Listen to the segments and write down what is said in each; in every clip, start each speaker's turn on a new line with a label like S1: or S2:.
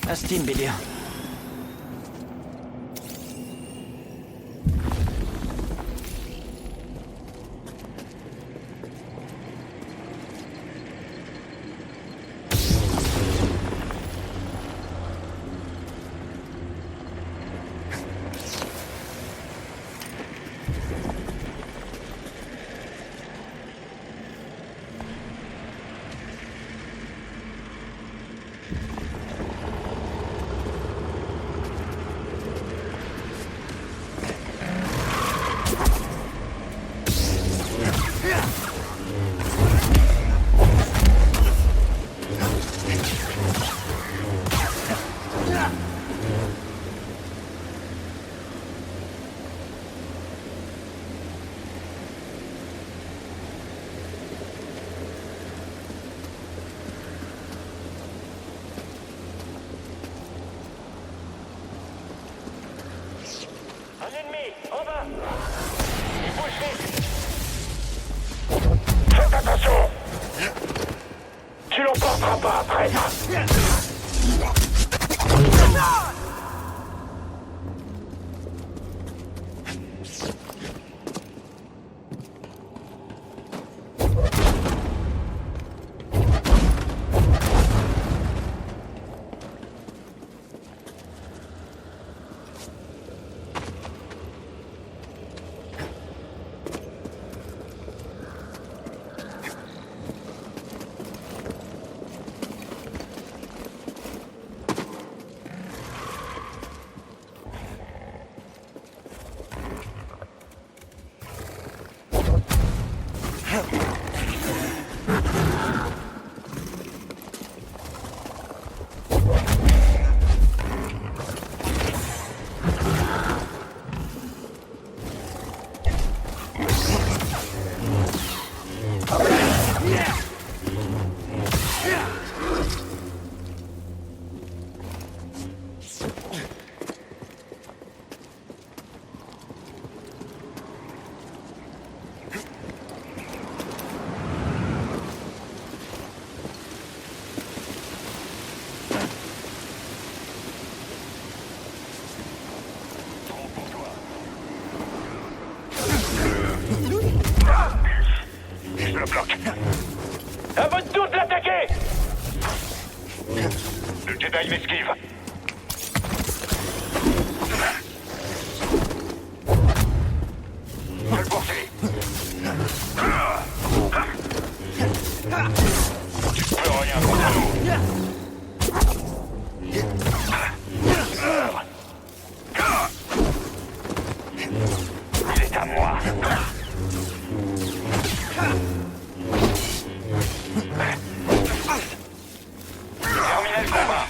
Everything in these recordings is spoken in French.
S1: Astin, Bélier.
S2: Un ennemi, en bas! Il bouge vite! Faites attention! Tu l'emporteras pas, traître! Je le bloque. À votre tour de l'attaquer! Le Jedi m'esquive. Je le poursuis. Tu peux rien contre nous. Il est à moi. Terminez le combat.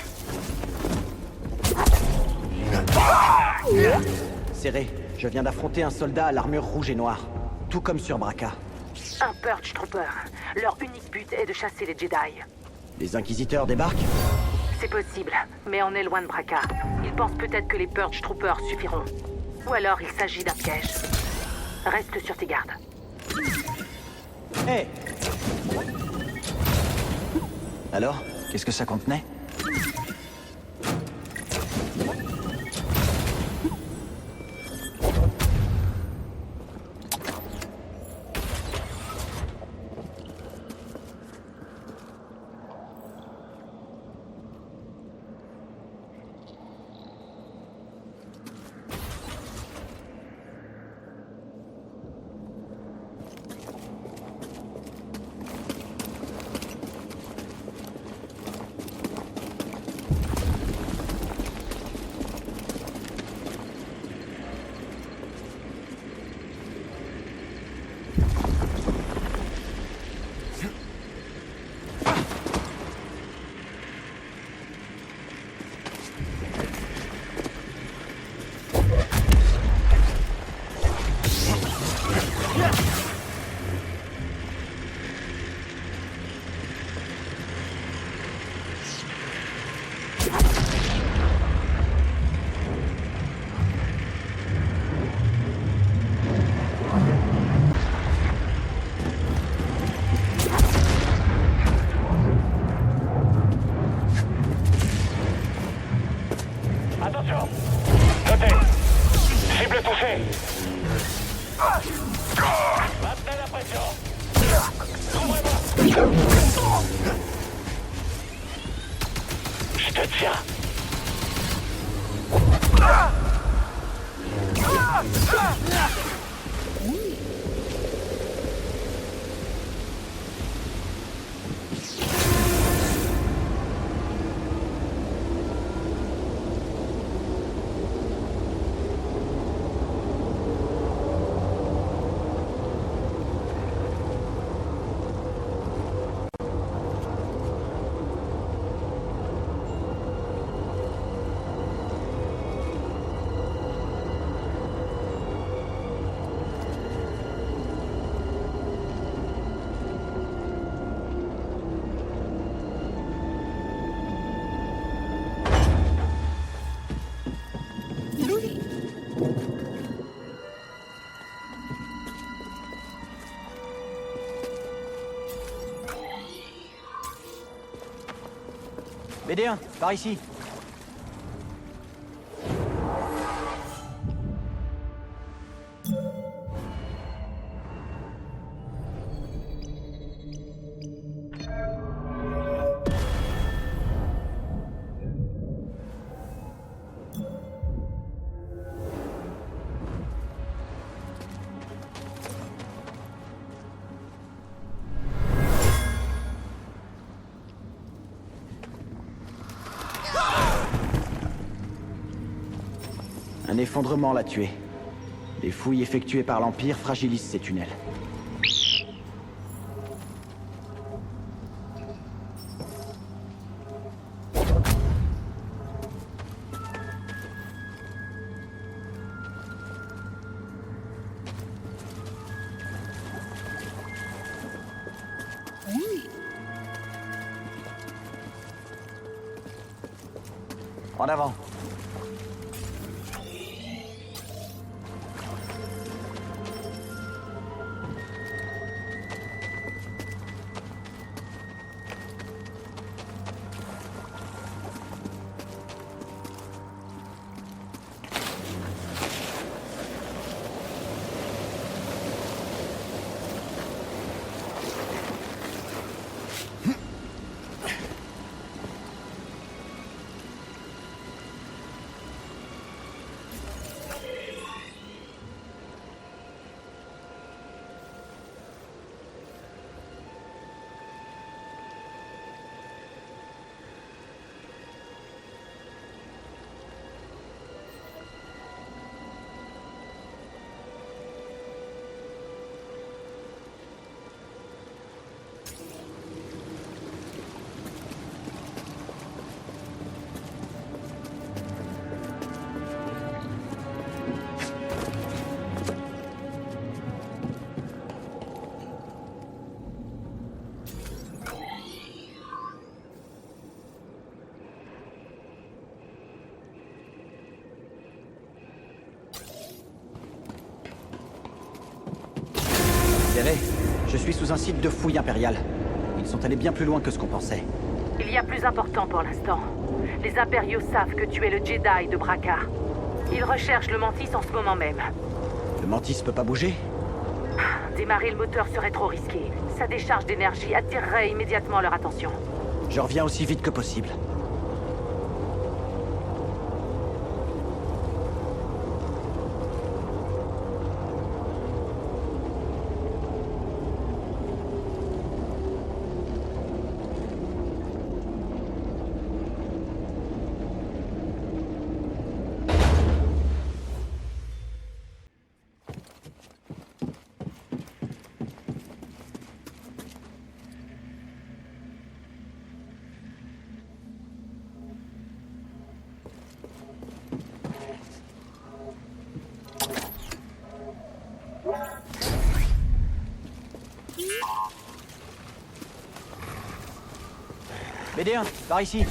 S1: Serré, je viens d'affronter un soldat à l'armure rouge et noire. Tout comme sur Braca.
S3: Un Purge Trooper. Leur unique but est de chasser les Jedi.
S1: Les Inquisiteurs débarquent?
S3: C'est possible, mais on est loin de Braca. Ils pensent peut-être que les Purge Troopers suffiront. Ou alors il s'agit d'un piège. Reste sur tes gardes.
S1: Hé! Alors, qu'est-ce que ça contenait?
S2: Je te tiens.
S1: BD1, par ici. Un effondrement l'a tué. Les fouilles effectuées par l'Empire fragilisent ces tunnels. En avant. Je suis sous un site de fouille impériale. Ils sont allés bien plus loin que ce qu'on pensait.
S3: Il y a plus important pour l'instant. Les impériaux savent que tu es le Jedi de Bracca. Ils recherchent le Mantis en ce moment même.
S1: Le Mantis peut pas bouger?
S3: Démarrer le moteur serait trop risqué. Sa décharge d'énergie attirerait immédiatement leur attention.
S1: Je reviens aussi vite que possible. BD1, par ici.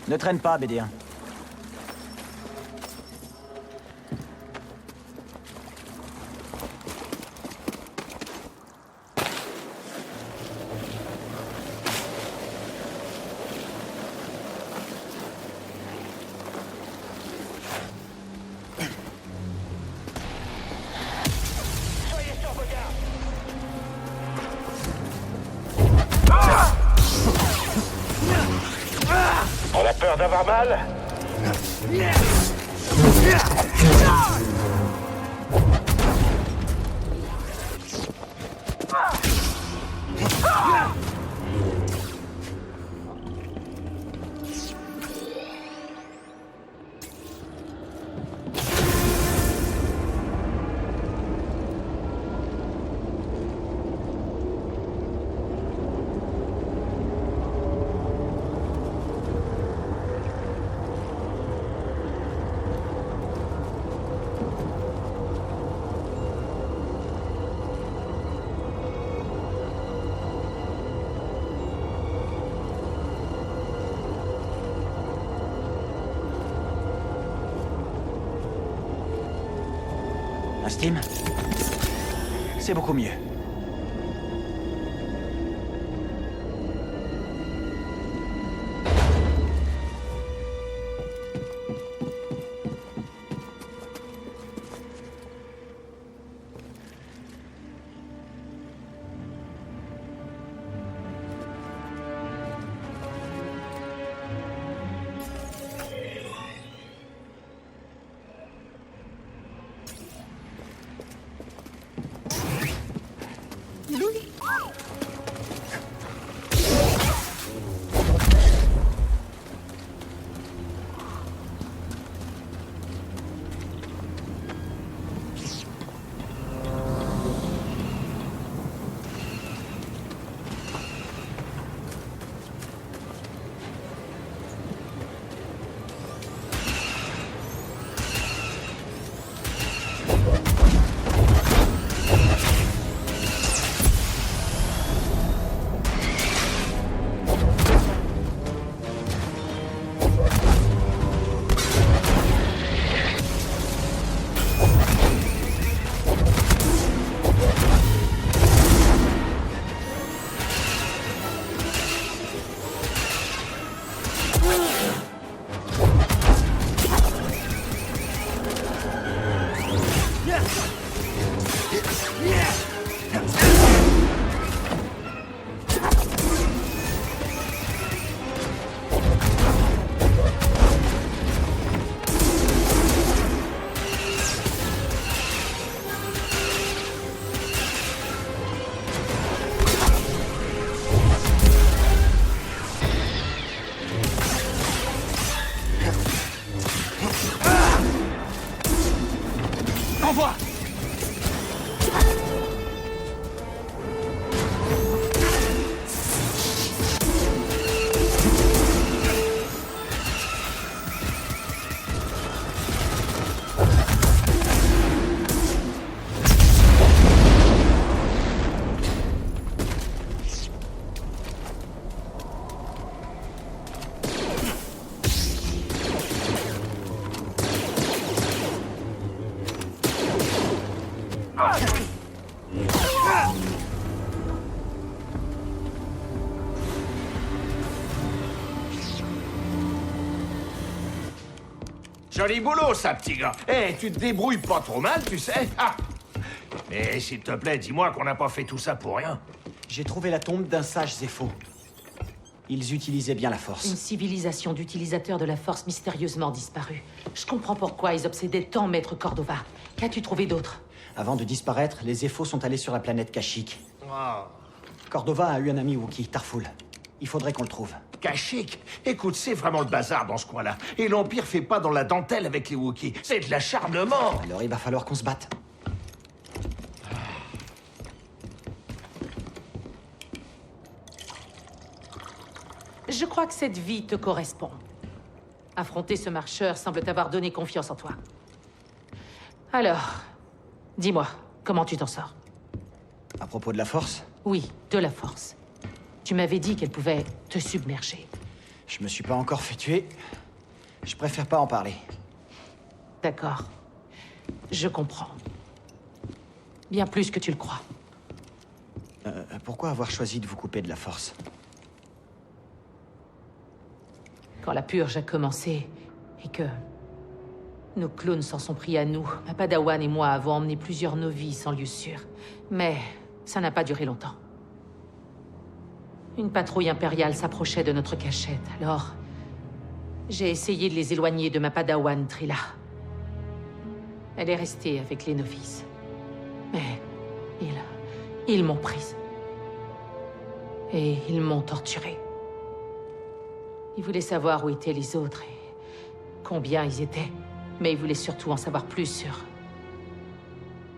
S1: Ne traîne pas, BD1.
S2: Soyez sur vos gardes. On a peur d'avoir mal?
S1: Un steam? C'est beaucoup mieux. Envoie!
S4: Joli boulot, ça, petit gars. Eh, tu te débrouilles pas trop mal, tu sais. Ah. Mais s'il te plaît, dis-moi qu'on n'a pas fait tout ça pour rien.
S1: J'ai trouvé la tombe d'un sage Zepho. Ils utilisaient bien la
S3: Une
S1: force.
S3: civilisation d'utilisateurs de la force mystérieusement disparue. Je comprends pourquoi ils obsédaient tant Maître Cordova. Qu'as-tu trouvé d'autre?
S1: Avant de disparaître, les Zepho sont allés sur la planète Kashyyyk.
S4: Oh.
S1: Cordova a eu un ami Wookiee, Tarful. Il faudrait qu'on le trouve.
S4: Kashyyyk. Écoute, c'est vraiment le bazar dans ce coin-là. Et l'Empire fait pas dans la dentelle avec les Wookiees. C'est de l'acharnement.
S1: Alors il va falloir qu'on se batte.
S3: Je crois que cette vie te correspond. Affronter ce marcheur semble t'avoir donné confiance en toi. Alors, dis-moi, comment tu t'en sors?
S1: À propos de la force,
S3: Oui, de la force. Tu m'avais dit qu'elle pouvait te submerger.
S1: Je me suis pas encore fait tuer. Je préfère pas en parler.
S3: D'accord. Je comprends. Bien plus que tu le crois.
S1: Pourquoi avoir choisi de vous couper de la force?
S3: Quand la purge a commencé, et que... nos clones s'en sont pris à nous, ma Padawan et moi avons emmené plusieurs novices en lieu sûr. Mais ça n'a pas duré longtemps. Une patrouille impériale s'approchait de notre cachette, alors... j'ai essayé de les éloigner de ma Padawan, Trilla. Elle est restée avec les novices. Mais... ils m'ont prise. Et ils m'ont torturée. Ils voulaient savoir où étaient les autres et combien ils étaient. Mais ils voulaient surtout en savoir plus sur...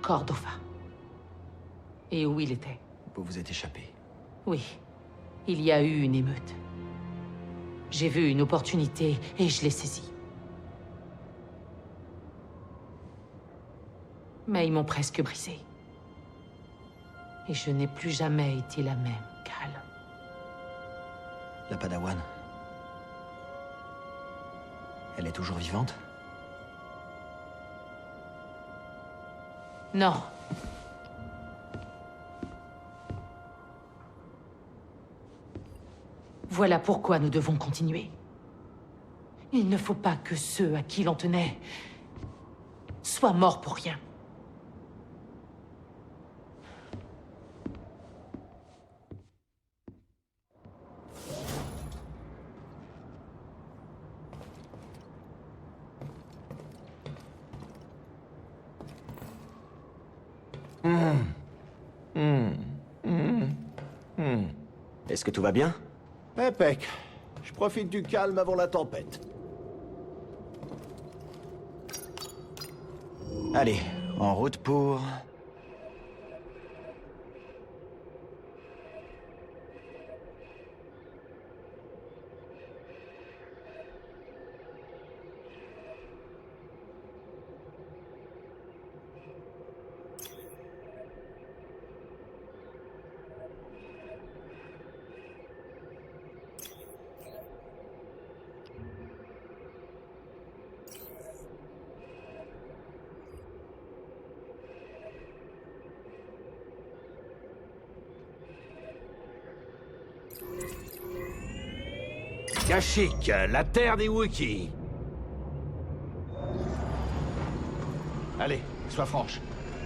S3: Cordova. Et où il était.
S1: Vous vous êtes échappé.
S3: Oui. Il y a eu une émeute. J'ai vu une opportunité et je l'ai saisie. Mais ils m'ont presque brisée. Et je n'ai plus jamais été la même, Cal.
S1: La Padawan. Elle est toujours vivante?
S3: Non. Voilà pourquoi nous devons continuer. Il ne faut pas que ceux à qui l'on tenait soient morts pour rien.
S1: Est-ce que tout va bien?
S5: Impec. Je profite du calme avant la tempête.
S1: Allez, en route pour...
S4: Kashyyyk, la terre des Wookiees.
S5: Allez, sois franche.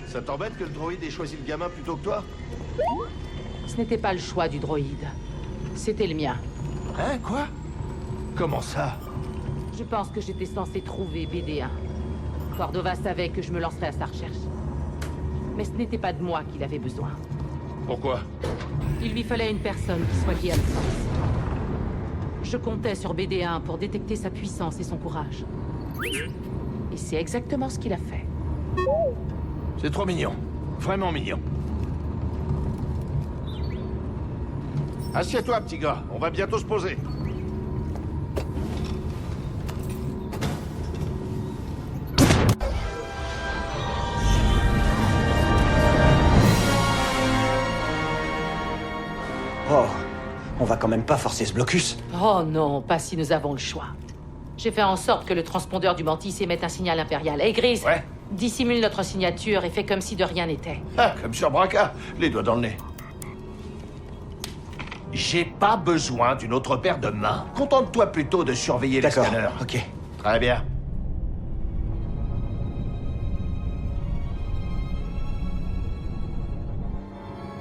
S5: Ça t'embête que le droïde ait choisi le gamin plutôt que toi?
S3: Ce n'était pas le choix du droïde. C'était le mien.
S4: Hein, quoi? Comment ça?
S3: Je pense que j'étais censé trouver BD1. Cordova savait que je me lancerais à sa recherche. Mais ce n'était pas de moi qu'il avait besoin.
S4: Pourquoi?
S3: Il lui fallait une personne qui soit liée à l'essence. Je comptais sur BD1 pour détecter sa puissance et son courage. Et c'est exactement ce qu'il a fait.
S4: C'est trop mignon. Vraiment mignon.
S5: Assieds-toi, petit gars. On va bientôt se poser.
S1: Oh, on va quand même pas forcer ce blocus.
S3: Oh non, pas si nous avons le choix. J'ai fait en sorte que le transpondeur du Mantis émette un signal impérial. Hey, Gris,
S4: Ouais.
S3: dissimule notre signature et fais comme si de rien n'était.
S4: Ah, comme sur Braca, les doigts dans le nez. J'ai pas besoin d'une autre paire de mains. Contente-toi plutôt de surveiller les
S1: D'accord,
S4: scanners.
S1: ok.
S4: Très bien.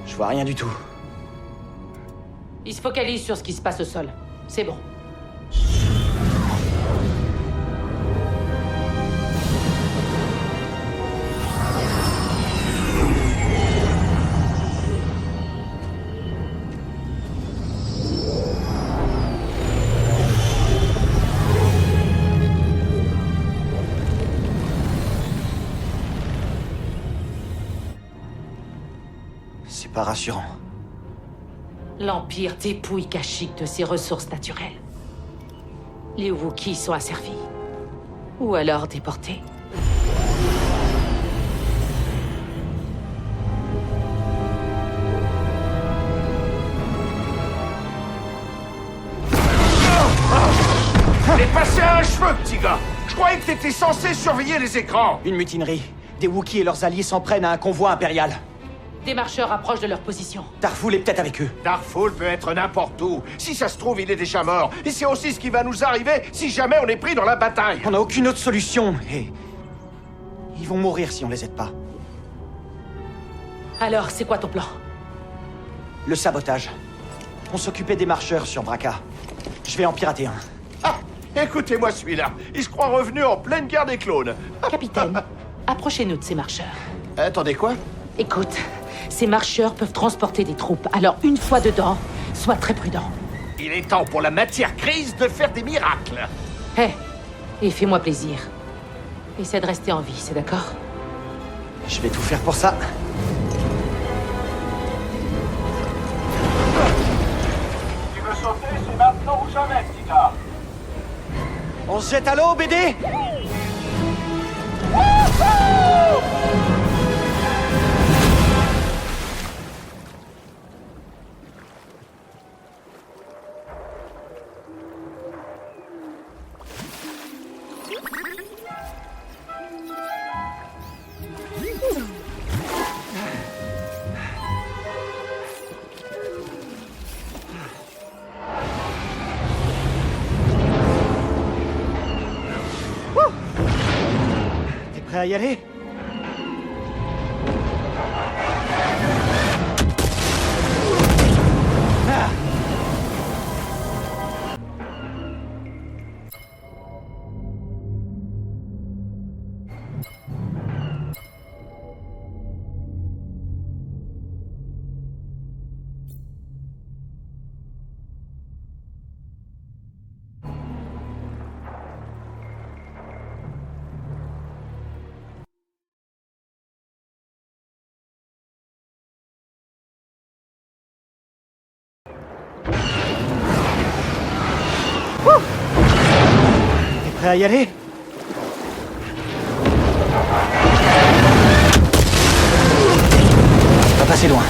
S1: Je vois rien du tout.
S3: Il se focalise sur ce qui se passe au sol. C'est bon.
S1: C'est pas rassurant.
S3: L'Empire dépouille Kashyyyk de ses ressources naturelles. Les Wookiees sont asservis. Ou alors déportés.
S4: cheveux, petit gars! Je croyais que t'étais censé surveiller les écrans!
S1: Une mutinerie. Des Wookiees et leurs alliés s'en prennent à un convoi impérial.
S3: Des marcheurs approchent de leur position.
S1: Darfoul est peut-être avec eux.
S4: Darfoul peut être n'importe où. Si ça se trouve, il est déjà mort. Et c'est aussi ce qui va nous arriver si jamais on est pris dans la bataille.
S1: On n'a aucune autre solution, et... ils vont mourir si on les aide pas.
S3: Alors, c'est quoi ton plan?
S1: Le sabotage. On s'occupait des marcheurs sur Braca. Je vais en pirater un.
S4: Ah, écoutez-moi celui-là. Il se croit revenu en pleine guerre des clones.
S3: Capitaine, approchez-nous de ces marcheurs.
S5: Attendez, quoi?
S3: Écoute, ces marcheurs peuvent transporter des troupes, alors une fois dedans, sois très prudent.
S4: Il est temps pour la matière grise de faire des miracles.
S3: Hé, et fais-moi plaisir. Essaie de rester en vie, c'est d'accord?
S1: Je vais tout faire pour ça.
S2: Tu veux sauter, c'est maintenant ou jamais, petit gars.
S1: On se jette à l'eau, BD? T'es prêt à y aller? Ah! T'es prêt à y aller? Va passer loin.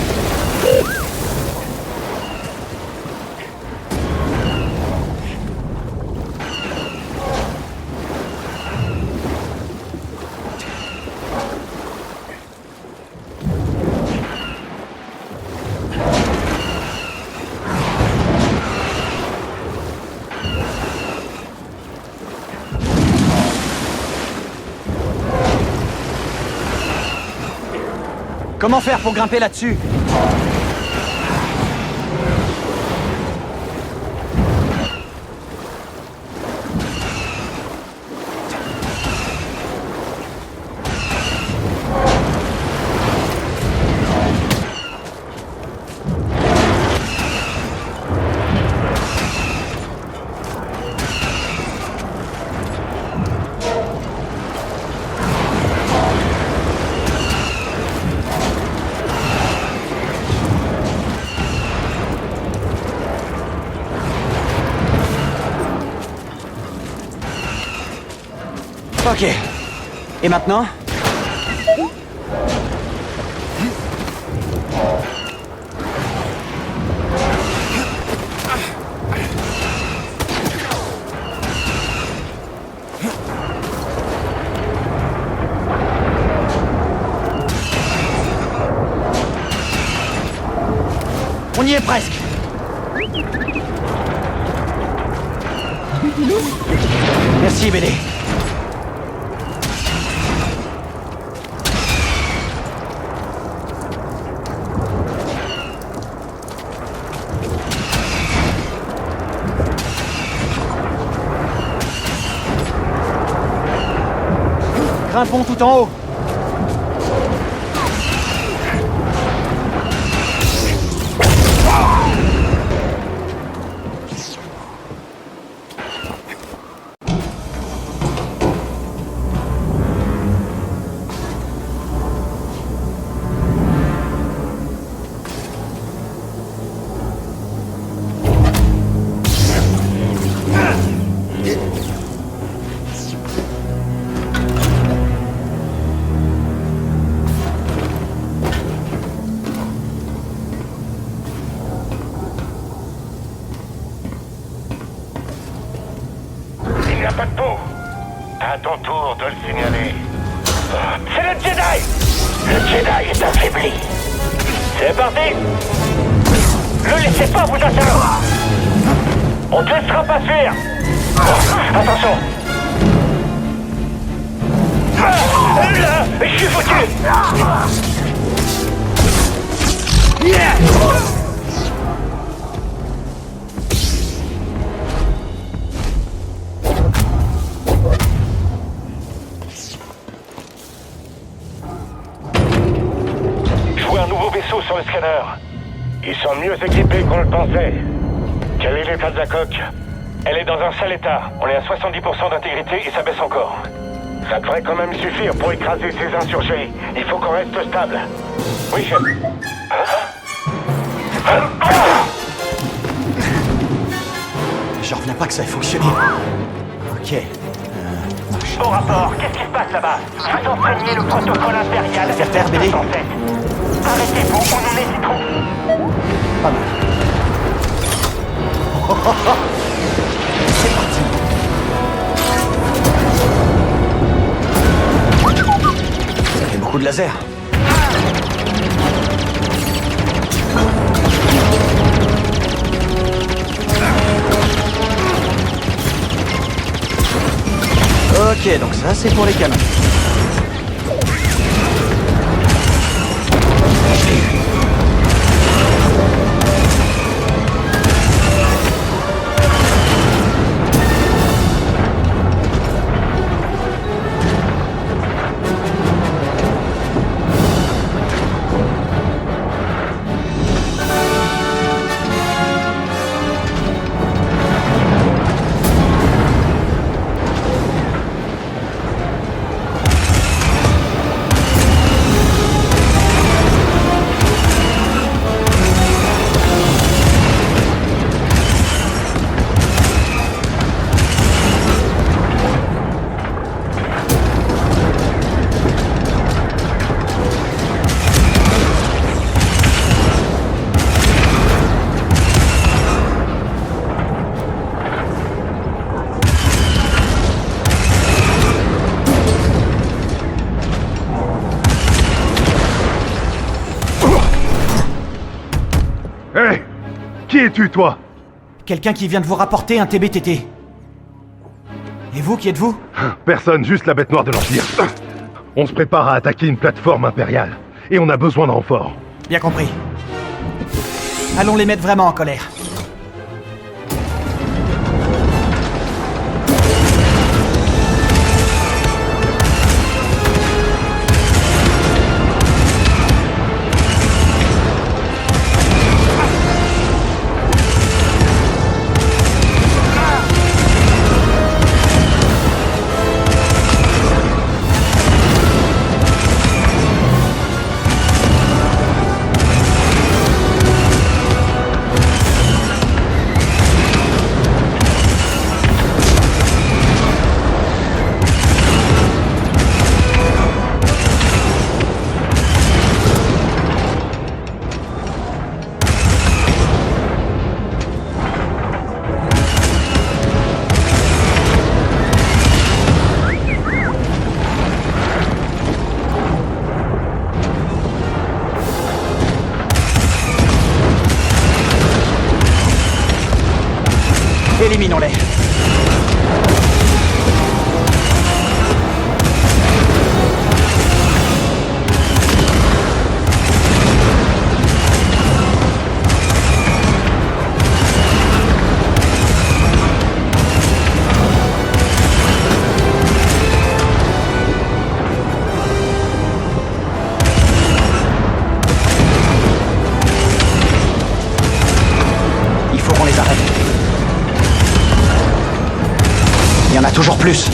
S1: Comment faire pour grimper là-dessus? Ok. Et maintenant? On y est presque. Merci, BD. Grimpons tout en haut.
S2: lourd de le signaler. C'est le Jedi! Le Jedi est affaibli. C'est parti! Ne laissez pas vous atteindre! On ne te laissera pas fuir! Attention! Je suis foutu! Je vois un nouveau vaisseau sur le scanner. Ils sont mieux équipés qu'on le pensait. Quel est l'état de la coque? Elle est dans un sale état. On est à 70% d'intégrité et ça baisse encore. Ça devrait quand même suffire pour écraser ces insurgés. Il faut qu'on reste stable. Oui, chef.
S1: J'en reviens pas que ça ait fonctionné. Ok.
S2: Bon rapport, qu'est-ce qui se passe là-bas? Vous enseignez le protocole impérial.
S1: Faire taire, BD.
S2: Arrêtez-vous, on nous hésiterons.
S1: Pas mal. C'est parti. Ça fait beaucoup de laser. Ok, donc ça c'est pour les canons.
S6: Hé! Qui es-tu, toi?
S1: Quelqu'un qui vient de vous rapporter un TBTT. Et vous, qui êtes-vous?
S6: Personne, juste la bête noire de l'Empire. On se prépare à attaquer une plateforme impériale. Et on a besoin de renforts.
S1: Bien compris. Allons les mettre vraiment en colère. Éliminons-les. Il faut qu'on les arrête. Il y en a toujours plus.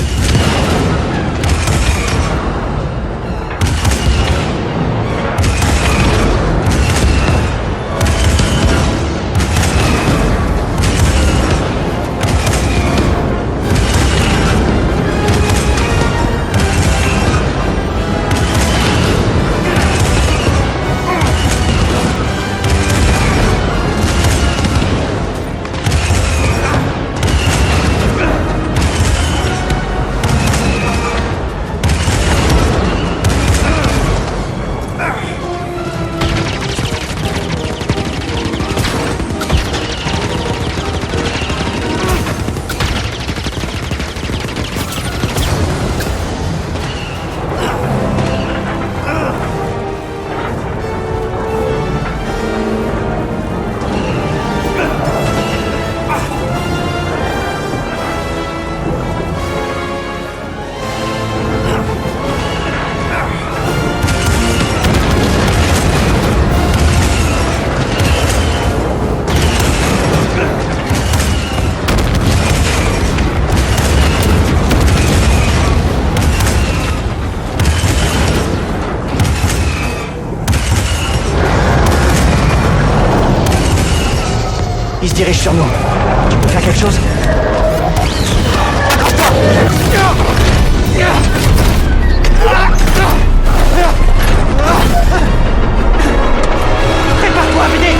S1: Il se dirige sur nous. Tu peux faire quelque chose? Prépare-toi à m'aider!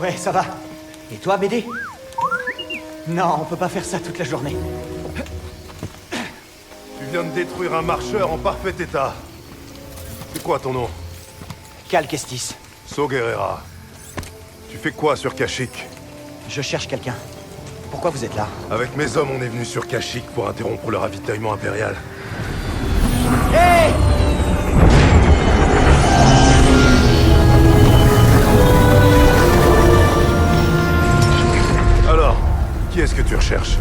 S1: Ouais, ça va. Et toi, BD? Non, on peut pas faire ça toute la journée.
S6: Tu viens de détruire un marcheur en parfait état. C'est quoi ton nom?
S1: Cal Kestis.
S6: So Guerrera. Tu fais quoi sur Kashyyyk?
S1: Je cherche quelqu'un. Pourquoi vous êtes là?
S6: Avec mes hommes, on est venu sur Kashyyyk pour interrompre le ravitaillement impérial.
S1: Hé!
S6: Alors, qui est-ce que tu recherches?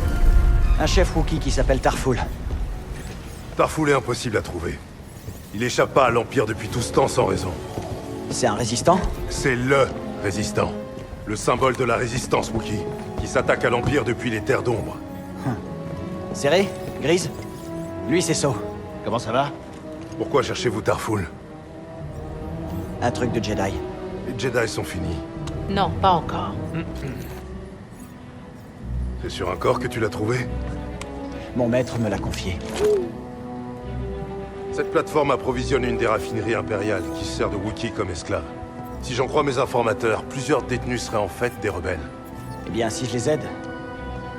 S1: Un chef Wookie qui s'appelle Tarful.
S6: Tarful est impossible à trouver. Il échappe pas à l'Empire depuis tout ce temps sans raison.
S1: C'est un résistant?
S6: C'est LE résistant. Le symbole de la résistance Wookie, qui s'attaque à l'Empire depuis les Terres d'Ombre.
S1: Serré? Grise? Lui, c'est So.
S5: Comment ça va?
S6: Pourquoi cherchez-vous Tarful?
S1: Un truc de Jedi.
S6: Les Jedi sont finis.
S3: Non, pas encore.
S6: C'est sur un corps que tu l'as trouvé?
S1: Mon maître me l'a confié.
S6: Cette plateforme approvisionne une des raffineries impériales qui sert de Wookiee comme esclave. Si j'en crois mes informateurs, plusieurs détenus seraient en fait des rebelles.
S1: Eh bien, si je les aide,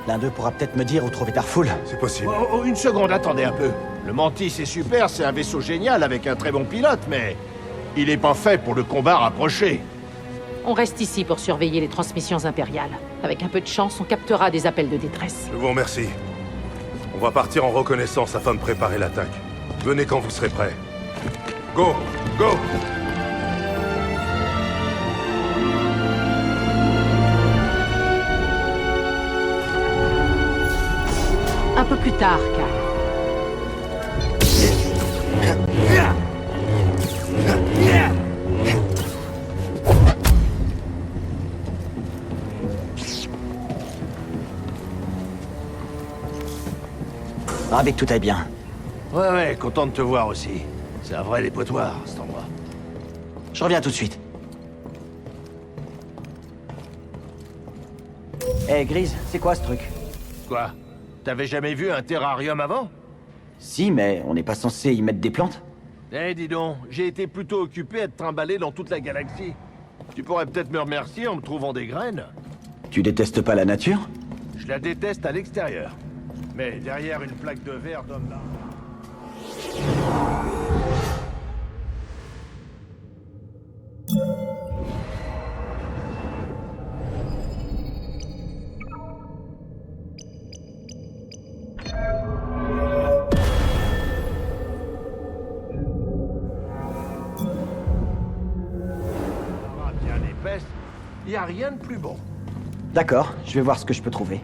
S1: l'un d'eux pourra peut-être me dire où trouver Tarful.
S6: C'est possible.
S5: Oh, une seconde, attendez un peu. Le Mantis c'est super, c'est un vaisseau génial avec un très bon pilote, mais... il est pas fait pour le combat rapproché.
S3: On reste ici pour surveiller les transmissions impériales. Avec un peu de chance, on captera des appels de détresse.
S6: Je vous remercie. On va partir en reconnaissance afin de préparer l'attaque. Venez quand vous serez prêts. Go! Go!
S3: Un peu plus tard, Cal.
S1: Ravi que tout aille bien.
S5: Ouais, content de te voir aussi. C'est un vrai dépotoir, cet endroit.
S1: Je reviens tout de suite. Hé, Grise, c'est quoi ce truc?
S5: Quoi? T'avais jamais vu un terrarium avant?
S1: Si, mais on n'est pas censé y mettre des plantes?
S5: Eh, dis donc, j'ai été plutôt occupé à te trimballer dans toute la galaxie. Tu pourrais peut-être me remercier en me trouvant des graines.
S1: Tu détestes pas la nature?
S5: Je la déteste à l'extérieur. Mais derrière une plaque de verre d'homme là... bien épaisse, y a rien de plus bon.
S1: D'accord, je vais voir ce que je peux trouver.